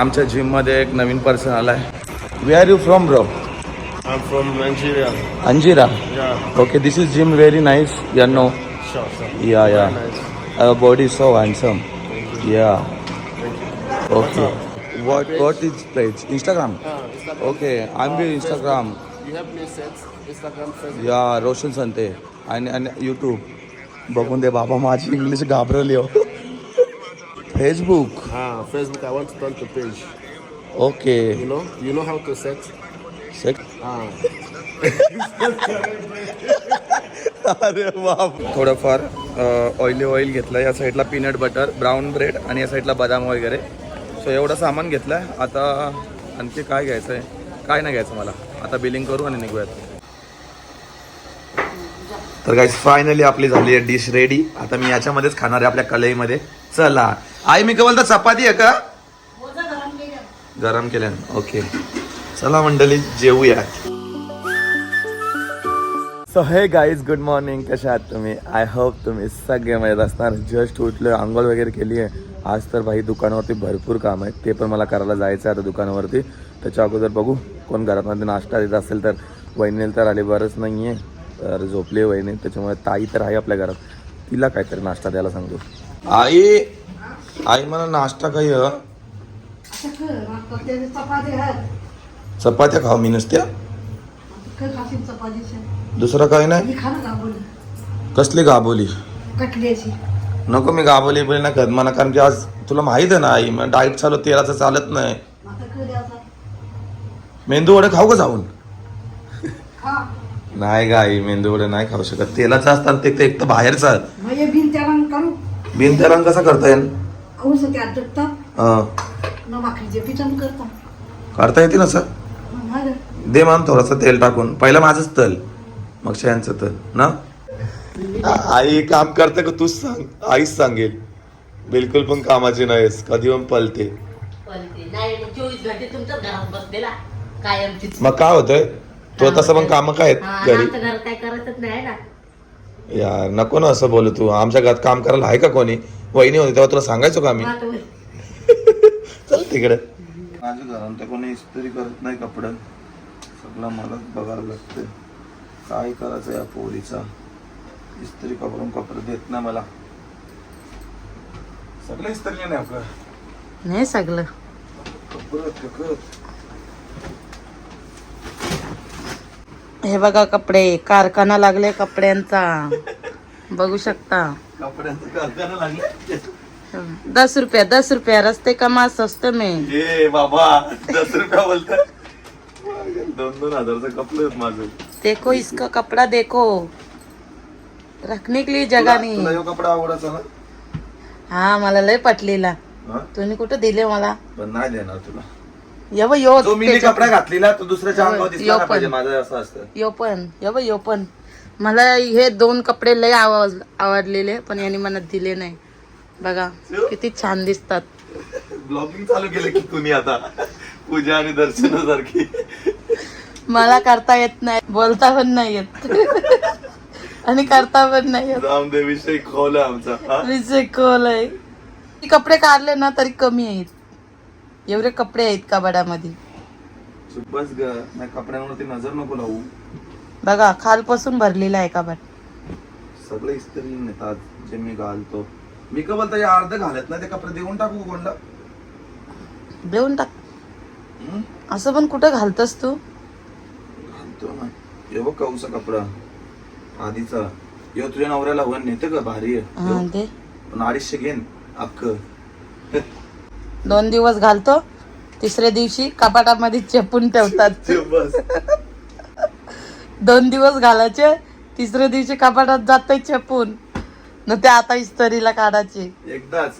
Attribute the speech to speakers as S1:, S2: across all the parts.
S1: आमच्या जिम मध्ये एक नवीन पर्सन आलाय. Where are you from bro?
S2: I'm from Nigeria.
S1: अंजिरा.
S2: Yeah.
S1: Okay, this is gym very nice. Yeah no.
S2: Sure.
S1: Yeah yeah.
S2: Very nice.
S1: Body so handsome.
S2: Thank you.
S1: Yeah.
S2: Thank you.
S1: Okay.
S2: What's
S1: What is page? Instagram.
S2: Instagram.
S1: Okay, I'm the Instagram.
S2: You help me set Instagram, Facebook.
S1: या रोशन संते आणि YouTube. बघून दे बाबा, माझी English घाबरली हो. Facebook.
S2: Facebook. I want to turn to page.
S1: Okay.
S2: You know how to set?
S1: अरे बाप. थोडंफार ऑइल घेतलं. या साईडला पीनट बटर, ब्राऊन ब्रेड आणि या साईडला बदाम वगैरे. सो एवढं सामान घेतलं आहे. आता आणखी काय घ्यायचं आहे, काय नाही घ्यायचं मला. आता बिलिंग करू आणि निघूयात. तर गाईस फायनली आपली झाली आहे डिश रेडी. आता मी याच्यामध्येच खाणार आहे, आपल्या कढईमध्ये. चला आई, मी काय बोलतो, चपाती आहे का? गरम केल्या. ओके, चला मंडळी जेवूया. सो हे गाईज, गुड मॉर्निंग. कशा आहात तुम्ही? आय होप तुम्ही सगळे मजेत असणार. जस्ट उठलो, आंघोळ वगैरे केली आहे. आज तर भाई दुकानावरती भरपूर काम आहे, ते पण मला करायला जायचं आहे आता दुकानावरती. त्याच्या अगोदर बघू कोण घरामध्ये नाश्ता देत असेल तर. वहिनीला तर आले बरंच नाही आहे, तर झोपले वहिनी. त्याच्यामुळे ताई तर आहे आपल्या घरात, तिला काहीतरी नाश्ता द्यायला सांगतो. आई मला नाश्ता काही चपात्या खाऊ मी नुसत्या, दुसरं काही नाही. कसली गाबोली? नको, मी गाबोली बिल नाही खात मला, कारण की आज तुला माहित आहे ना आई, मला डाएट चालू, तेलाचं चालत नाही. मेंदू वडे खाऊ का जाऊन? नाही गा आई, मेंदू वडे नाही खाऊ शकत, तेलाचं असतात ते. एक तर बाहेरचा. बिन रंग कसा करता येईल? करता येते ना सर? दे मान थोडस तेल टाकून, पहिलं माझंच तल मग शयांचं तल ना. आई काम करते का तूच सांग? आईच सांगेल. बिलकुल पण कामाची नाहीस, कधी पण पलते. मग काय होतंय तो तसं पण काम काय घरी? यार नको ना असं बोलू तू. आमच्या घरात काम करायला आहे का कोणी? वहिनी होती तेव्हा तुला सांगायचो का मी? चल तिकडे. माझ्या घरात कोणी इस्त्री करत नाही कपडे, सगळं मलाच बघायला लागतं. काय करायचं या पोरीचा? इस्त्री कपडून कपडे देत ना मला. सगळं इस्त्री नाही आपलं,
S3: नाही सगळं
S1: कपडे.
S3: हे बघा कपडे, कारखाना लागले कपड्यांचा, बघू शकता.
S1: कपड्यांचा कारखाना लागले.
S3: 10 रुपया रस्ते कमा स्वस्त में.
S1: ए बाबा, 10 रुपया बोलतात. 2-2 हजारचं कपडे आहेत माझं.
S3: देखो इसका कपड़ा देखो, रखने के लिए जगह
S1: तुला
S3: नहीं.
S1: यो कपडा आवडायचा ना?
S3: हा मला लय पटलेला.
S1: हा?
S3: तुम्ही कुठं दिले मला?
S1: पण नाही देणार तुला.
S3: यो
S1: मी कपडा घातलेला तो दुसऱ्याच्या अंगावर दिसला नाही पाहिजे, माझं असं असतं.
S3: यो पण मला हे 2 कपडे लय आवडलेले, पण यांनी मला दिले नाही. बघा किती छान दिसतात.
S1: ब्लॉगिंग चालू केलं की तुम्ही आता, पूजा आणि दर्शनासारखी.
S3: मला करता येत नाही, बोलता पण नाही येत आणि करता पण नाही येत.
S1: जाऊन दे, विषय खोला आमचा. हा?
S3: विषय खोल आहे. कपडे काढले ना तरी कमी आहेत, एवढे कपडे आहेत कबाडामध्ये.
S1: बस ग, नाही कपड्यांवरती नजर नको लावू.
S3: बघा खालपासून भरलेला आहे कबाड.
S1: सगळे इस्त्री नेतात जे मी घालतो. मी का बोलतो या अर्ध घालत ना ते कपडे देऊन टाकू कोणला?
S3: देऊन टाक. असं पण कुठं घालतस तू?
S1: घालतो ना. हे बघ कौसा कपडा आधीचा, यो तुझ्या नवऱ्याला वन नेते का? भारी आहे.
S3: हा दे.
S1: पण 250 घेन अख्ख.
S3: 2 दिवस घालतो, तिसऱ्या दिवशी कपाटामध्ये चेपून ठेवतात.
S1: बस
S3: 2 दिवस घालायचे, तिसऱ्या दिवशी कपाटात जाते चेपून. न ते आता इस्त्रीला काढायचे.
S1: एकदाच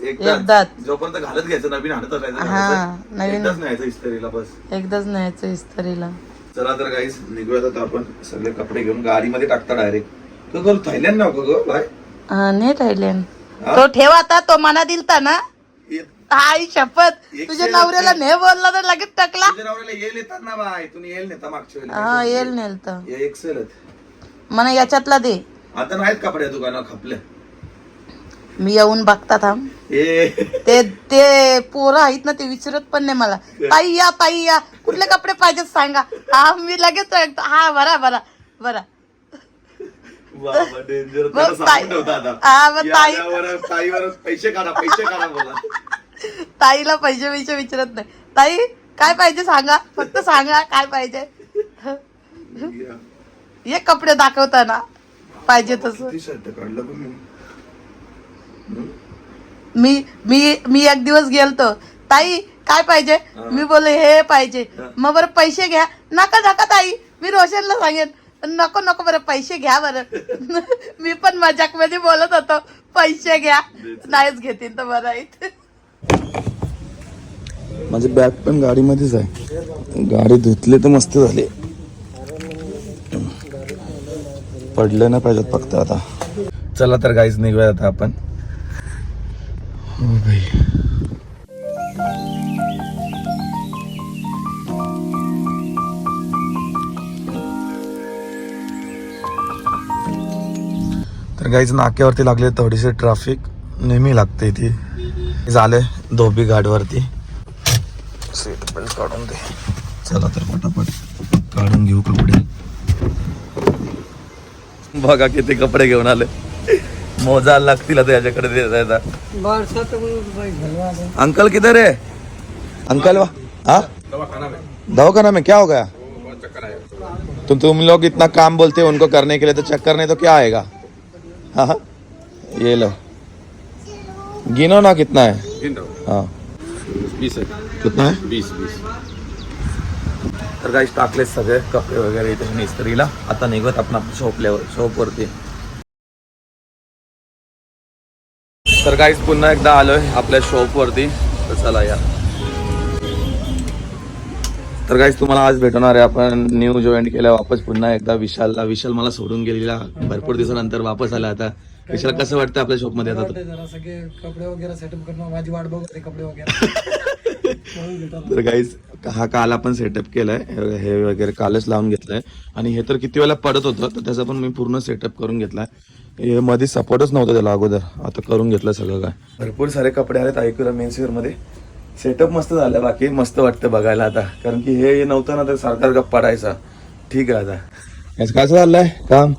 S1: जोपर्यंत घालत घ्यायचं, नवीन हाणत
S3: हा नवीन
S1: एकदाच न्यायचं इस्त्रीला बस.
S3: एकदाच न्यायचं इस्त्रीला.
S1: चला तर गाईस निघूयात आता आपण. सगळे कपडे घेऊन गाडीमध्ये टाकता डायरेक्ट. तो थायलंड नको ग बाय.
S3: हा नाही राहिले तो ठेवा. आता तो मना दिलता ना, आई शपथ. तुझ्या नवऱ्याला नाही बोलला तर लगेच टाकला.
S1: तुझ्या नवऱ्याला येल येतात ना बाय, तुम्ही येल नेता मागच्या वेळेला.
S3: हा येल नेलता
S1: एक्सेल
S3: मला याच्यातला दे.
S1: आता नाहीत कपड्या दुकानावर खपले.
S3: मी येऊन बघता थांब. ते पोरं आहेत ना ते विचारत पण नाही मला. ताई या कुठले कपडे पाहिजेत सांगा. हा मी लगेच सांगतो. हा बरा
S1: पैसे काढा बोला.
S3: ताईला पैसे विचारत नाही. ताई काय पाहिजे सांगा, फक्त सांगा काय पाहिजे. हे कपडे दाखवताना पाहिजे तसं. मी एक दिवस गेलतो. ताई काय पाहिजे, मी बोलले हे पाहिजे. मग बरं पैसे घ्या. नका ताई, मी रोशनला सांगेन. नको बरं पैसे घ्या बरं. मी पण मजाक मध्ये बोलत होतो पैसे घ्या, नाहीच घेतील तर बरं आहे.
S1: माझे बॅग पण गाडीमध्येच आहे. गाडी धुतली तर मस्त झाली. पडले नाही पाहिजेत फक्त आता. चला तर गाईच निघूया आता आपण. हो भाई. तर गाईच नाक्यावरती लागले थोडीशी ट्रॅफिक. नेहमी लागते इथे. झाले धोबी घाटवरती. सीट बेल्ट काढून दे. चला तर पटापट काढून घेऊ कपडे. बघा किती कपडे घेऊन आले. मोजा लागतील आता याच्याकडे द्यायचा. अंकल किधर है अंकल? हाँ दवाखाना में क्या हो गया? तुम लोग इतना काम बोलते हो उनको करने के लिए, तो चक्कर नहीं तो क्या आएगा? हाँ ये लो गिनो ना कितना है. हाँ
S2: 20 है.
S1: कितना है?
S2: 20.
S1: तर गाईस टाकले सगळे कपडे वगैरे इथे इस्त्रीला. आता निघत आपण आपल्या शॉपवरती. तर गाईस पुन्हा एकदा आलोय आपल्या शॉपवरती. तर चला या. तर गाईस तुम्हाला आज भेटणार आहे आपण न्यू जॉईन केल्या वापस पुन्हा एकदा विशालला. विशाल मला सोडून गेलेला भरपूर दिवसानंतर वापस आला. आता विशाल कसं वाटतं आपल्या शॉप मध्ये? आता
S4: जरा सगळे कपडे वगैरे सेटअप करणं माझी वाट बघते कपडे वगैरे.
S1: तर गाईज हा काल आपण सेटअप केलाय. हे वगैरे कालच लावून घेतलंय. आणि हे तर किती वेळा पडत होतं तर त्याचा पण मी पूर्ण सेटअप करून घेतलाय. हे मध्ये सपोर्टच नव्हतं त्याला अगोदर. आता करून घेतलं सगळं. काय भरपूर सारे कपडे आलेत ऐकूया मेन्सवेअर मध्ये. सेटअप मस्त झालं. बाकी मस्त वाटतं बघायला आता. कारण की हे नव्हतं ना तर सारखा पडायचा. ठीक आहे. आता कसं चाललंय काम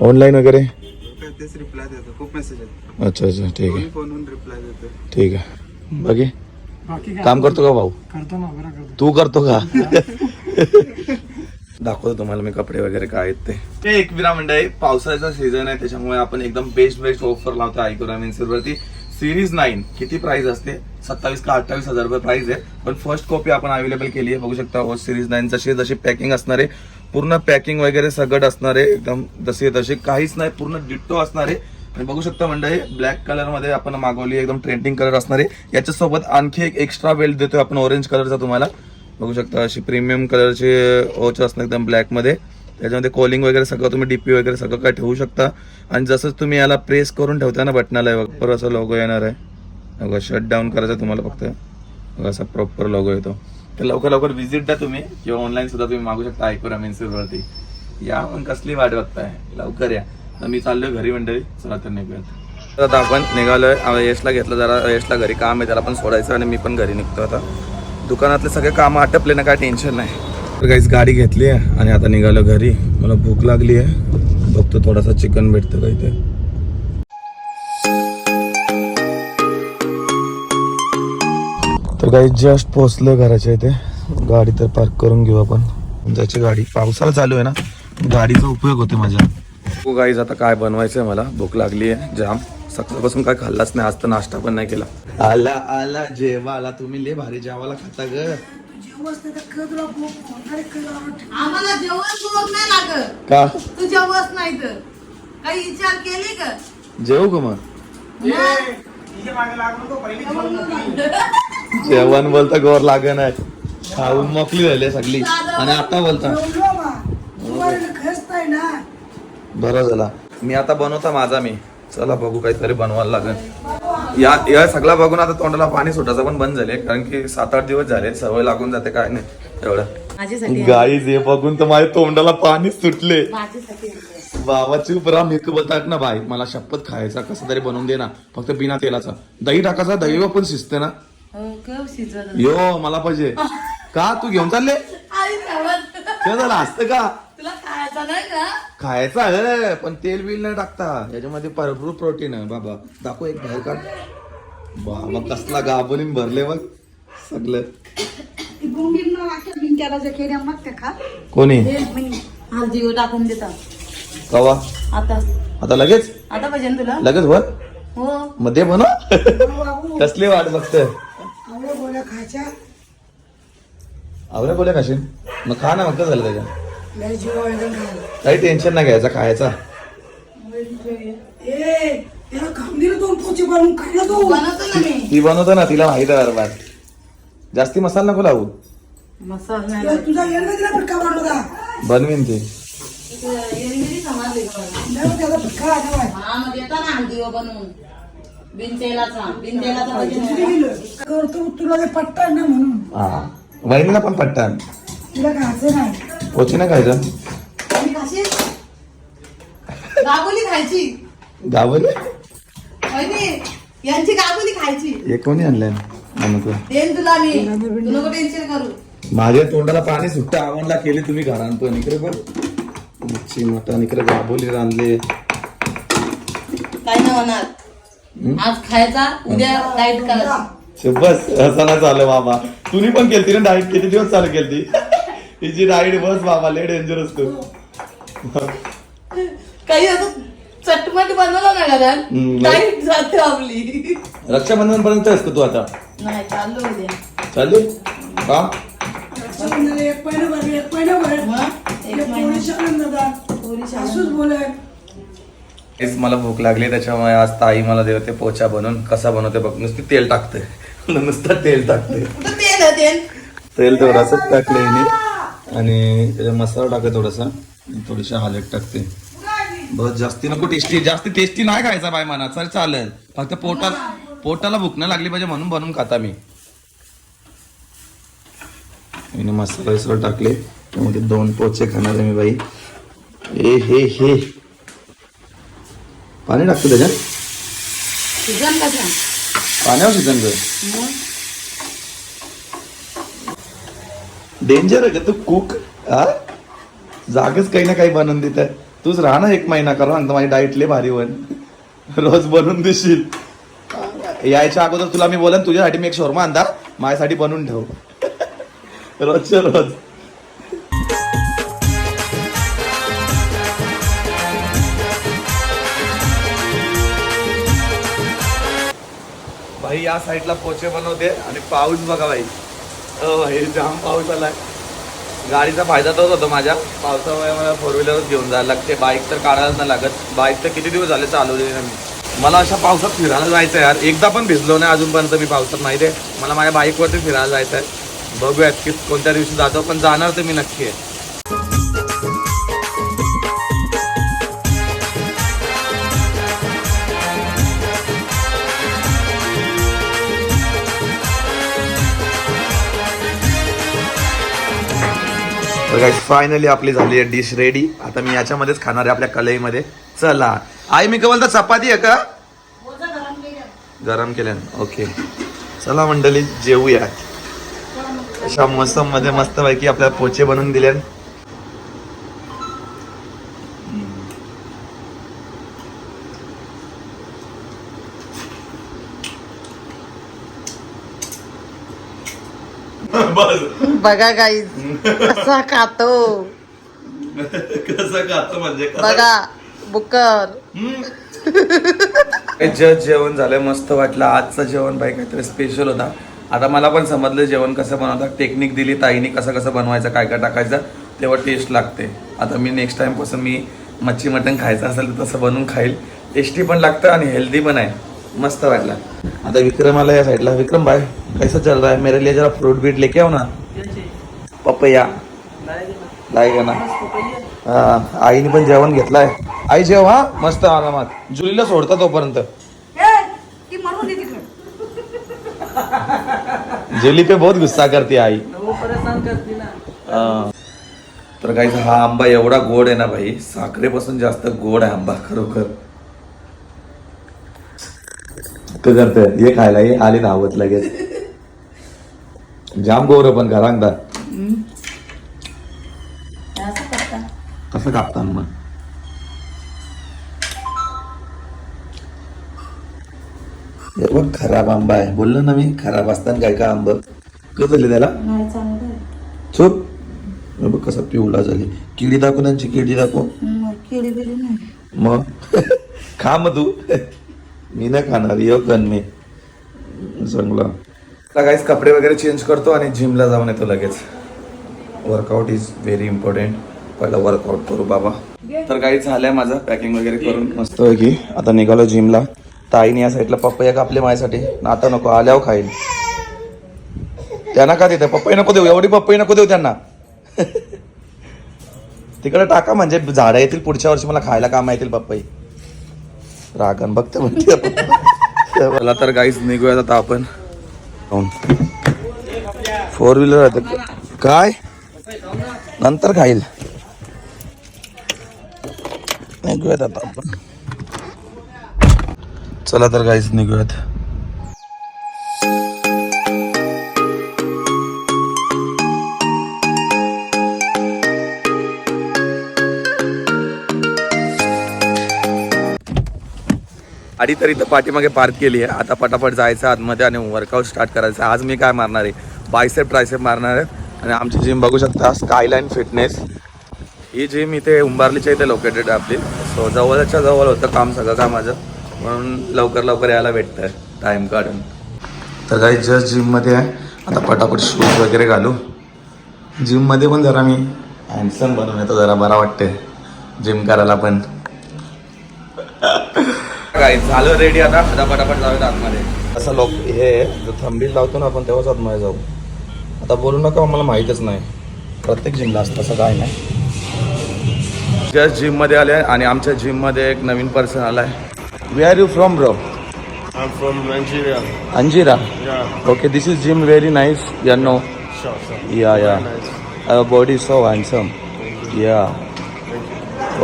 S1: ऑनलाईन वगैरे?
S4: तेच रिप्लाय देतो. खूप मेसेज आहेत.
S1: अच्छा ठीक आहे.
S4: फोनवरून रिप्लाय देतो.
S1: ठीक आहे. बाकी
S4: बाकी
S1: काम करतो का भाऊ?
S4: करतो ना बरं करतो.
S1: तू करतो का? दाखवतो तुम्हाला मी कपडे वगैरे काय आहेत ते. एक विरा मंडळी पावसाळ्याचा सीझन आहे त्याच्यामुळे आपण एकदम बेस्ट ऑफर लावतो आयकोरा मेन्सवरती. सिरीज 9 किती प्राइस असते? 27 का 28,000 रुपये प्राइस आहे. पण फर्स्ट कॉपी आपण अवेलेबल केली आहे. बघू शकता ओस सिरीज 9 जशी पॅकिंग असणार आहे. पूर्ण पॅकिंग वगैरे सगळं असणार आहे. एकदम तशी काहीच नाही. पूर्ण डिट्टो असणार आहे. आणि बघू शकता मंडळी ब्लॅक कलर मध्ये आपण मागवली. एकदम ट्रेंडिंग कलर असणार आहे. याच्यासोबत आणखी एक एक्स्ट्रा बेल्ट देतोय आपण ऑरेंज कलरचा. तुम्हाला बघू शकता अशी प्रीमियम कलरची ओच असणार एकदम ब्लॅक मध्ये. त्याच्यामध्ये कॉलिंग वगैरे सगळं तुम्ही डीपी वगैरे सगळं काय ठेवू शकता. आणि जसंच तुम्ही याला प्रेस करून ठेवता ना बटनाला बरोबर असं लोगो येणार आहे. बघा शट डाऊन करायचं तुम्हाला फक्त. बघा असा प्रॉपर लोगो येतो. तर लवकर विजिट द्या तुम्ही किंवा ऑनलाईन सुद्धा तुम्ही मागू शकता आयकोरा मेन्सवरती. या पण कसली वाट बघताय लवकर या. तर मी चाललोय घरी मंडळी. चला तर निघूयात. आता आपण निघालोय. यशला घेतलं जरा. यशला घरी काम आहे त्याला पण सोडायचं आणि मी पण घरी निघतो आता. दुकानातले सगळे काम आटपले ना काय टेन्शन नाही. तर काहीच गाडी घेतली आहे आणि आता निघालो घरी. मला भूक लागली आहे. बघतो थोडासा चिकन भेटतं काही ते. तर काही जस्ट पोहोचलोय घराच्या इथे. गाडी तर पार्क करून घेऊ आपण. त्याची गाडी पावसाळा चालू आहे ना गाडीचा उपयोग होते माझ्या. हो गाईज आता काय बनवायचंय मला. भूक लागली आहे जाम. सकाळपासून काय खाल्लाच नाही. आज तर नाश्ता पण नाही केला. आला जेवायला. तुम्ही लय भारी जेवायला खाता ग.
S3: आम्हाला जेवण नाही लागत
S1: का?
S3: तू जेवत नाही तर काही विचार केले का?
S1: जेवू का मग? जेवण बोलता गोर लागे नाही. खाऊन मोकली झाली सगळी आणि आता बोलता बरं झाला. मी आता बनवता माझा मी. चला बघू काहीतरी बनवायला लागेल. या सगळा बघून आता तोंडाला पाणी सुटायचं पण बंद झाले. कारण की 7-8 दिवस झाले. सवय लागून जाते काय नाही एवढं.
S3: माझ्यासाठी
S1: गाईज हे बघून तर माझ्या तोंडाला पाणी सुटले.
S3: माझ्यासाठी
S1: बाबा चूप राहा मेकअप टाक ना बाई. मला शपथ खायचा कसं तरी बनवून दे ना, फक्त बिना तेलाचा. दही टाकायचा, दही पण शिजते ना.
S3: शिजवत
S1: यो मला पाहिजे. का तू घेऊन चालले ते झालं असतं का?
S3: तुला खायचा नाही का?
S1: खायचा आहे पण तेल बिल नाही टाकता, याच्यामध्ये भरपूर प्रोटीन आहे बाबा. दाखव एक बाहेर काढ. बाबा कसला गाभून भरले बघ सगळं. कोणी
S3: हळदी टाकून देता
S1: कवा?
S3: आता
S1: आता लगेच
S3: आता पाहिजे ना तुला?
S1: लगेच वर
S3: हो
S1: मध्ये बनव. कसली वाट बघत आवड्या बोल्या खाशील मग खा ना. मग काय झालं त्याच्या? काही टेन्शन नाही घ्यायचा, खायचा.
S3: बनवतो ना मी.
S1: ती बनवतो ना, तिला माहित आहे बरोबर. जास्ती मसाला नको लावू.
S3: मसाला नाही
S1: बनवीन ती.
S3: एरंगिरी समजली का मला? हा मग देता ना हळदी बनवून बिन तेलाचा
S4: तुला पट्टा ना म्हणून
S1: हा वहिनीला पण पट्टान
S4: तिला खायचं नाही.
S1: पोची नाही खायचं.
S3: आणि खाशील? गाबोली खायची.
S1: गावले
S3: वहिनी, यांची गाबोली खायची.
S1: हे कोणी आणलंय म्हणतो.
S3: देईन तुला मी, तू नको टेन्शन करू.
S1: माझ्या तोंडाला पाणी सुट्ट आवडला केले तुम्ही घरान पण. इकडे पण मच्छी मटण, इकडे गाबोली रांधले.
S3: काय नाही होणार. आज खायचा, उद्या डाएट करायचा.
S1: बस असं नाही चालू बाबा. तुम्ही पण केलती ना डाएट? किती दिवस चालू केलती हिची डाएट? बस बाबा लय डेंजर असतो.
S3: काही असं चटमट बनवलं ना घरात,
S1: नाही.
S3: डाएट जाते आपली.
S1: रक्षाबंधन पर्यंत असतो तू आता?
S3: नाही चाललो उद्या.
S1: चालू का?
S4: एक पहिलं भर, एक पहिलं भर.
S3: मग एक महिना.
S4: असंच बोलाय.
S1: तेच मला भूक लागली त्याच्यामुळे आज ताई मला देते पोचा बनवून. कसा बनवते बघ. नुसती तेल टाकते, नुसतं तेल टाकते.
S3: कुठं तेल आहे तेल?
S1: तेल थोडासा टाकले आणि त्याचा मसाला टाकते थोडासा, थोडीशी हळद टाकते. बस जास्ती नको. जास्ती टेस्टी नाही खायचा बाय मना. चल चालेल, फक्त पोटाला भूक नाही लागली पाहिजे म्हणून बनवून खाता मी. मसाला विसरा टाकले त्यामध्ये 2 पोचे खाणार आहे मी बाई. हे पाणी टाकतो त्याच्यात.
S3: सीझन कसा?
S1: पाण्यावर शिजन कर. डेंजर आहे का तू कुक? हा जागच काही ना काही बनवून देत आहे. तूच राहा ना 1 महिना करा सांगतो. माझी डाईट लय भारी वन. रोज बनवून देशील. यायच्या अगोदर तुला मी बोलन तुझ्यासाठी मी एक शोरमा आणता, माझ्यासाठी बनवून ठेव. रोजच्या रोज. भाई या साईडला पोचे बनवते आणि पाऊस बघा भाई. भाई जाम पाऊस आलाय. गाडीचा फायदा तोच होतो माझ्या. पावसामुळे मला 4 व्हीलरच घेऊन जायला लागते. बाईक तर काढायलाच नाही लागत. बाईक तर किती दिवस झाले चालवले ना मी. मला अशा पावसात फिरायला जायचं आहे यार. एकदा पण भिजलो नाही अजूनपर्यंत मी पावसात. माहिती आहे मला माझ्या बाईकवरती फिरायला जायचं आहे. बघूयात की कोणत्या दिवशी जातो, पण जाणार तर मी नक्की आहे. फायनली आपली झाली आहे डिश रेडी. आता मी याच्यामध्येच खाणार आहे आपल्या कढईमध्ये. चला आई मी काय बोलता चपाती आहे का? गरम केल्या. ओके चला मंडळी जेवूया. अशा मोसम मध्ये मस्त पैकी आपल्याला पोचे बनवून दिले.
S3: बघा गाईज कसा खातो.
S1: कसं खातो म्हणजे
S3: बघा बुकर.
S1: जस्ट जेवण झालंय. मस्त वाटलं. आजचं जेवण बाई काहीतरी स्पेशल होता. आता मला पण समजलं जेवण कसं बनवतात. टेक्निक दिली ताईने कसं कसं बनवायचं, काय काय टाकायचं, तेव्हा टेस्ट लागते. आता मी नेक्स्ट टाइम पासून मी मच्छी मटण खायचं असेल तर तसं बनवून खाईल. टेस्टी पण लागतं आणि हेल्दी पण आहे. मस्त वाटला. आता विक्रम आला या साईडला. विक्रम भाई कैसा चल रहा है? मेरे लिए जरा फ्रूट बीट लेके आओ ना. पपया लाएगा ना. हा आईने पण जेवण घेतलंय. आई जेव हा मस्त आरामात. जुलीला सोडता तोपर्यंत. जुली पे बहुत गुस्सा करती आई.
S3: परेशान करती ना.
S1: तर काही हा आंबा एवढा गोड आहे ना भाई, साखरेपासून जास्त गोड आहे आंबा खरोखर. तू करतोय ये खायला, ये आली धावत लगेच. जाम गोर पण घरांदा कसं कापता मग. हे बघ खराब आंबा आहे, बोललो ना मी खराब असताना काय का आंबा कसं झाले त्याला चुप. हे बघ कसा पिवळा झाली. किडी दाखव त्यांची, किडी दाखव. मग खा मग तू. मी नाही खाणार, येऊ कन मी चांगला. काहीच कपडे वगैरे चेंज करतो आणि जिमला जाऊन येतो लगेच. Workout is very important. पहिला वर्कआउट करू बाबा. तर काही झालंय माझं पॅकिंग वगैरे करून मस्त आहे की आता निघालो जिमला. ताईने या साईडला पपया कापले माझ्यासाठी. आता नको, आल्यावर खाईल. त्यांना का देते पपई नको देऊ, एवढी पपई नको देऊ त्यांना. तिकडे टाका म्हणजे झाडं येतील पुढच्या वर्षी, मला खायला काम येतील पपई. रागण बघते म्हणते. मला तर काहीच निघूयात आता आपण. 4 व्हीलर काय नंतर खाईल. निघूयात आता आपण. चला तर काहीच निघूयात. गाडी तर इथं पाठीमागे पार्क केली आहे. आता पटापट जायचं आतमध्ये आणि वर्कआउट स्टार्ट करायचं. आज मी काय मारणार आहे, बायसेप ट्रायसेप मारणार आहे. आणि आमची जिम बघू शकता, स्कायलाईन फिटनेस. ही जिम इथे उंबारलीच्या इथे लोकेटेड आहे आपली. सो जवळच्या जवळ होतं काम सगळं काम माझं, म्हणून लवकर यायला भेटतं टाईम काढून. तर काही जस्ट जिममध्ये आहे. आता पटापट शूज वगैरे घालू. जिममध्ये पण जरा मी हँडसम बनवून येतो, जरा बरा वाटते जिम करायला पण. काय झालं रेडी आता पटापट जाऊया आतमध्ये. असं लोक हे जो थंबील लावतो ना आपण तेव्हाच आतमध्ये जाऊ. आता बोलू नका, मला माहीतच नाही. प्रत्येक जिमला असतं असं काय नाही. जस्ट जिममध्ये आले आणि आमच्या जिममध्ये एक नवीन पर्सन आला आहे. Where are you from bro?
S2: I'm from Nigeria.
S1: अंजिरा.
S2: Yeah.
S1: Okay, this is gym very nice. Yeah no
S2: Sure.
S1: Yeah body so handsome. Yeah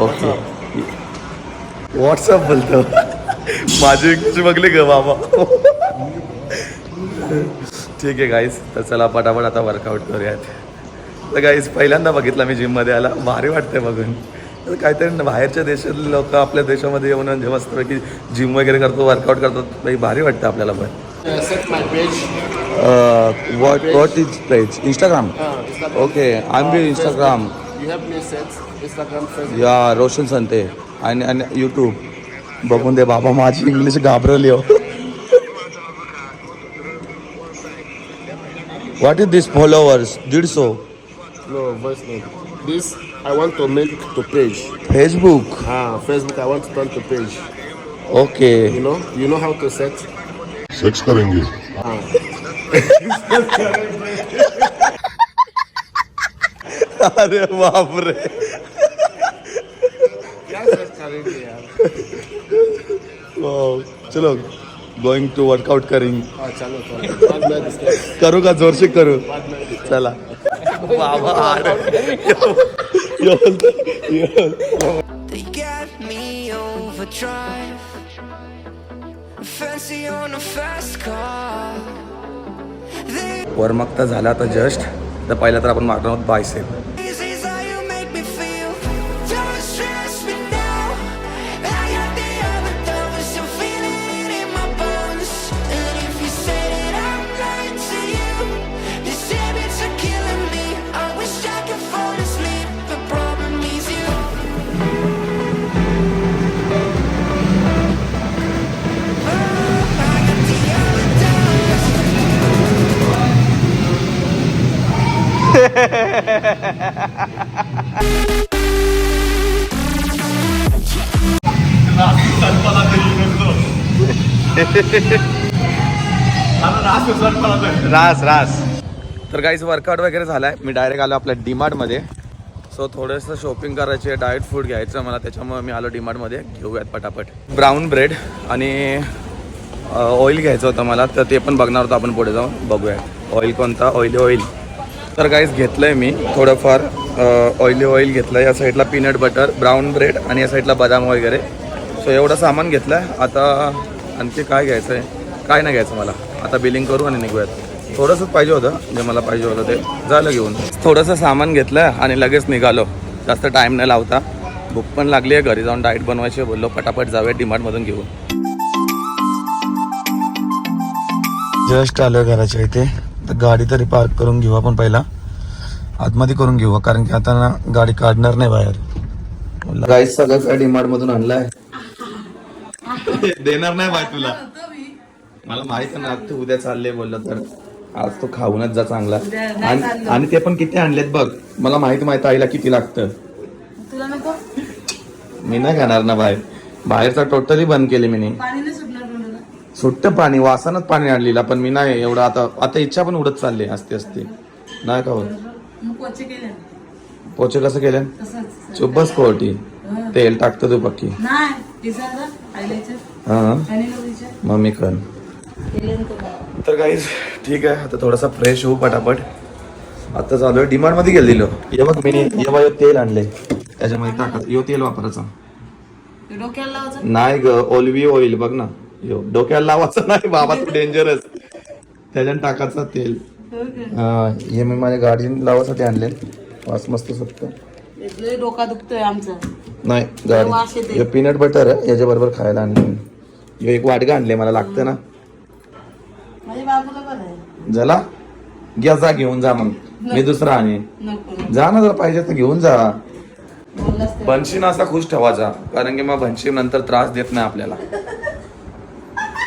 S1: okay. What's up बोलतो. माझी इंग्लिश बघली ग बाबा. ठीक आहे गाईस, तर चला पटापट आता वर्कआउट करूयात. तर गाईस पहिल्यांदा बघितला मी जिममध्ये आला, भारी वाटते बघून. तर काहीतरी बाहेरच्या देशातले लोक आपल्या देशामध्ये येऊन म्हणजे मस्तपैकी जिम वगैरे करतो, वर्कआउट करतात. भारी वाटतं आपल्याला पण.
S2: Set my page.
S1: What is page? Instagram.
S2: Instagram.
S1: Okay, I am B Instagram.
S2: You help me set Instagram, Facebook.
S1: या रोशन संते आणि यूट्यूब बघून दे बाबा. माझी इंग्लिश घाबरली हो. What is this followers? 150.
S2: No, voice note. This I want to make to page.
S1: Facebook.
S2: Facebook I want to turn to page.
S1: Okay.
S2: You know how to set?
S5: Sex करेंगे.
S1: अरे बापरे.
S2: क्या set करेंगे यार?
S1: चलो going to workout करेंगे.
S2: चलो बाद में discuss.
S1: करू का जोर से करू. चला बाबा.
S6: They got me overdrive. Fancy on a fast car.
S1: वरमागता झाला आता जस्ट. तर पहिला तर आपण मारणार आहोत bicep.
S6: This is how you make me feel. Don't stress me now. I got the overdose. I'm feeling it in my bones. And if you say that I'm lying to you, these habits are killing me. I wish I could fall asleep. The problem is you.
S1: रास. तर काहीच workout वगैरे झालाय. मी direct आलो आपल्या डीमार्टमध्ये. So थोडंसं shopping करायची आहे, डाएट फूड घ्यायचं मला, त्याच्यामुळे मी आलो डीमार्टमध्ये. घेऊयात पटापट. ब्राऊन ब्रेड आणि ऑइल घ्यायचं होतं मला, तर ते पण बघणार होतं आपण पुढे जाऊन. बघूयात ऑइल कोणता. ऑइल तर गाईस घेतलंय मी थोडंफार ऑइली ऑइल घेतलं, या साईडला पीनट बटर, ब्राऊन ब्रेड आणि या साईडला बदाम वगैरे. सो एवढं सामान घेतलं आहे. आता आणखी काय घ्यायचं आहे, काय नाही घ्यायचं मला. आता बिलिंग करू आणि निघूयात. थोडंसंच पाहिजे होतं जे मला पाहिजे होतं ते झालं घेऊन. थोडंसं सामान घेतलं आणि लगेच निघालो, जास्त टाईम न लावता. भूक पण लागली आहे, घरी जाऊन डाएट बनवायची बोललो, पटापट जाऊया डीमार्टमधून घेऊन. जस्ट आलो घराच्या इथे, तर गाडी तरी पार्क करून घेऊ आपण पहिला, आतमध्ये करून घेऊ कारण की आता ना गाडी काढणार नाही बाहेर. गाईस सगळं काय डीमार्ट मधून आणलाय. देणार नाही बाय तुला, मला माहित ना तू उद्या चालले बोललं तर आज तो खाऊनच जा चांगला. आणि ते पण किती आणलेत बघ, मला माहित आईला किती लागतं.
S3: तुला नको,
S1: मी नाही खाणार ना बाहेर, बाहेरचा टोटली बंद केले मी.
S3: पाणी नाही सुटणार तोंडाला.
S1: सुट्ट पाणी वासानच पाणी आणलेलं पण मी नाही एवढं. आता इच्छा पण उडत चालली असते नाही का होत.
S3: मग पोचे केले
S1: पोचे कसं केलं,
S3: तसंच.
S1: चुब्बस कोटी तेल टाकतो तू पक्की.
S3: नाही विचारलं आईलाच्या
S1: हा
S3: आणि विचार
S1: मग मी कर.
S3: केले ना तुला.
S1: तर काहीच ठीक आहे, आता थोडासा फ्रेश होऊ पटापट. आता चालू आहे डीमार्ट मध्ये गेलेलो. हे बघ मी तेल आणले, त्याच्यामध्ये टाकत यो तेल वापरायचा
S3: डोक्याला लावायचं
S1: नाही ग, ओलिव्ही ऑइल बघ ना. यो डोक्याला लावायचं नाही बाबा, तू डेंजरस. त्याच्यानं टाकायचं तेल. हा हे मी माझ्या गाडी लावायसाठी आणले, वास मस्त सुटतो.
S3: डोका दुखतोय आमचा.
S1: नाही
S3: वास येते.
S1: गाडी पीनट बटर आहे, याच्या बरोबर खायला आणले. हे एक वाटगा आणले, मला लागतं ना.
S3: माझ्या बाबूला बरं आहे.
S1: झाला घ्या, जा घेऊन जा. मग मी दुसरा आणि
S3: नको
S1: जा ना, जर पाहिजे तर घेऊन जा.
S3: बोललास तर.
S1: बनशीन असा खुश ठेवायचा, कारण की मग बनशी नंतर त्रास देत नाही आपल्याला.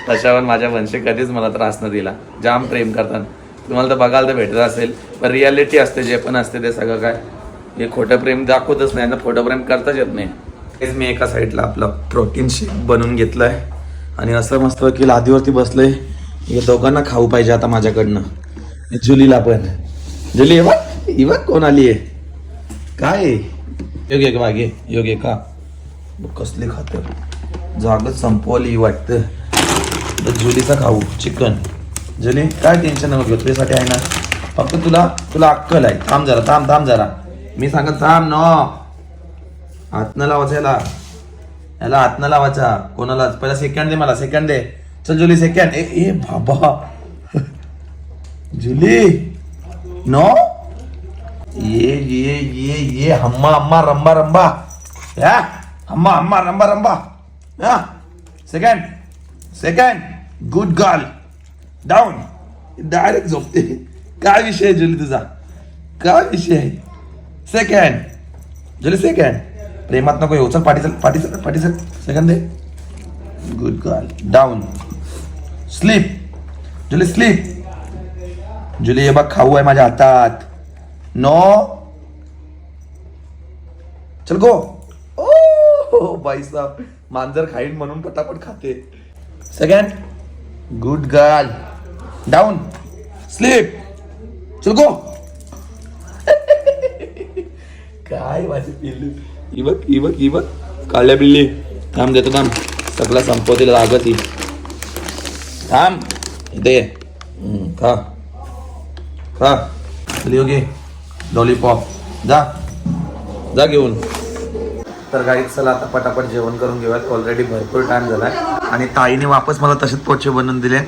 S1: तशावर माझ्या बनशी कधीच मला त्रास न दिला, जाम प्रेम करतात. तुम्हाला तर बघायला तर भेटत असेल, पण रियालिटी असते जे पण असते ते सगळं काय हे खोटं प्रेम दाखवतच नाही ना, खोटं प्रेम करताच येत नाही. तेच मी एका साईडला आपला प्रोटीन शेक बनवून घेतलाय आणि असं मस्त की लादीवरती बसलंय. हे दोघांना खाऊ पाहिजे आता माझ्याकडनं, जुलीला पण. जुली हे बघ कोण आली आहे, काय योग्य का मागे योग्य का कसले खातं, जागच संपवली वाटतं. तर जुलीचा खाऊ चिकन. जुली काय टेन्शन नको घेऊ, तुझ्यासाठी आहे ना. फक्त तुला अक्कल आहे. थांब जरा मी सांगत थांब न. हात न लावायचा याला हात न लावायचा कोणाला. पहिला सेकंड दे मला, सेकंड दे. चल जुली सेकंड. ए बाबा जुली नो. ये हम्मा रंबा या हम्मा रंबा या. Second good girl. Down direct झोपते. काय विषय आहे जुली तुझा, काय विषय आहे. Second Julie second. प्रेमात नको येऊ. चल पाठी चल. सेकंड दे. Good girl. Down. Sleep Julie sleep. Julie हे बघ खाऊ आहे माझ्या हातात. नो चल गो. ओ बाई साहब, मांजर खाईन म्हणून पटापट खाते. Second good girl. Down. Sleep. चल गो. काय माझी पिल्लू. ही बघ काळ्या बिल्ली. थांब देतो थांब, सगळा संपवतील लागत ही. थांब इथे खा योगी लॉलीपॉप. जा घेऊन. तर काही चला आता पटापट जेवण करून घेऊयात. ऑलरेडी भरपूर टाइम झालाय आणि ताईने वापस मला तसेच पोचे बनवून दिले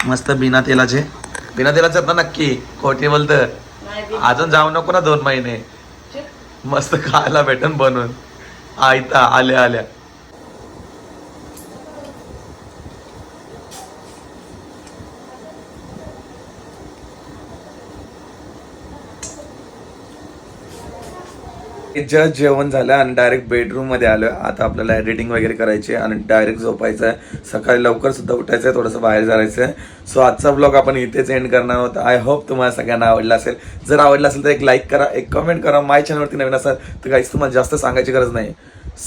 S1: मस्त बिना तेलाचे. तर नक्की खोटे बोलतं. अजून जाऊ नको ना 2 महिने. मस्त खायला भेटन बनवून आयता आल्या. जस्ट जेवण झालं आणि डायरेक्ट बेडरूम मध्ये आलो. आता आपल्याला एडिटिंग वगैरे करायची आणि डायरेक्ट झोपायचं आहे. सकाळी लवकर सुद्धा उठायचं आहे, थोडंसं बाहेर जायचं आहे. सो आजचा ब्लॉग आपण इथेच एंड करणार आहोत. आय होप तुम्हाला सगळ्यांना आवडला असेल. जर आवडला असेल तर एक लाईक करा, एक कमेंट करा. माझ्या चॅनलवरती नवीन असाल तर काहीच तुम्हाला जास्त सांगायची गरज नाही.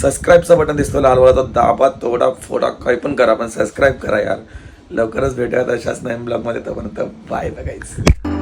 S1: सबस्क्राईबचं बटन दिसतो लाल वाला, तो दाबा, तोडा फोडा काही पण करा, पण सबस्क्राईब करा यार. लवकरच भेटूयात अशाच नवीन ब्लॉगमध्ये. तोपर्यंत बाय गाईज.